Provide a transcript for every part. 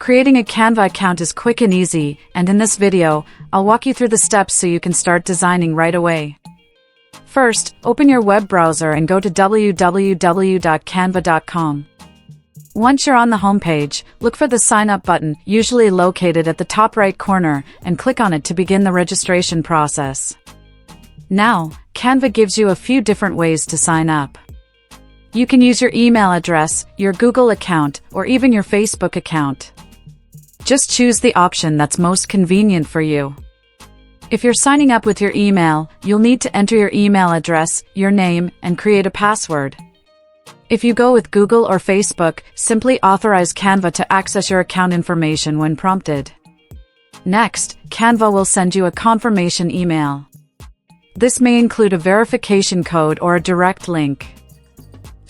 Creating a Canva account is quick and easy, and in this video, I'll walk you through the steps so you can start designing right away. First, open your web browser and go to www.canva.com. Once you're on the homepage, look for the Sign Up button, usually located at the top right corner, and click on it to begin the registration process. Now, Canva gives you a few different ways to sign up. You can use your email address, your Google account, or even your Facebook account. Just choose the option that's most convenient for you. If you're signing up with your email, you'll need to enter your email address, your name, and create a password. If you go with Google or Facebook, simply authorize Canva to access your account information when prompted. Next, Canva will send you a confirmation email. This may include a verification code or a direct link.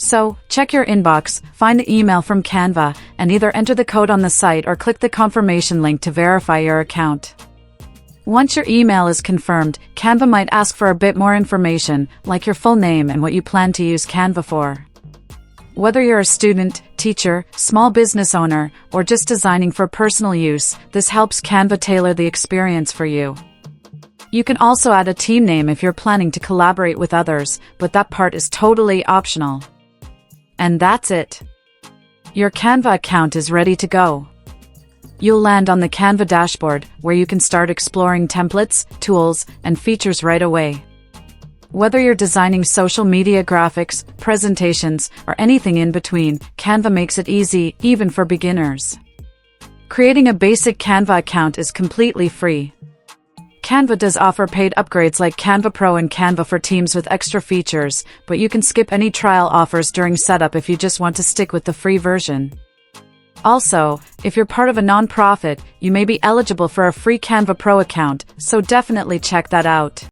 So, check your inbox, find the email from Canva, and either enter the code on the site or click the confirmation link to verify your account. Once your email is confirmed, Canva might ask for a bit more information, like your full name and what you plan to use Canva for. Whether you're a student, teacher, small business owner, or just designing for personal use, this helps Canva tailor the experience for you. You can also add a team name if you're planning to collaborate with others, but that part is totally optional. And that's it. Your Canva account is ready to go. You'll land on the Canva dashboard, where you can start exploring templates, tools, and features right away. Whether you're designing social media graphics, presentations, or anything in between, Canva makes it easy, even for beginners. Creating a basic Canva account is completely free. Canva does offer paid upgrades like Canva Pro and Canva for Teams with extra features, but you can skip any trial offers during setup if you just want to stick with the free version. Also, if you're part of a nonprofit, you may be eligible for a free Canva Pro account, so definitely check that out.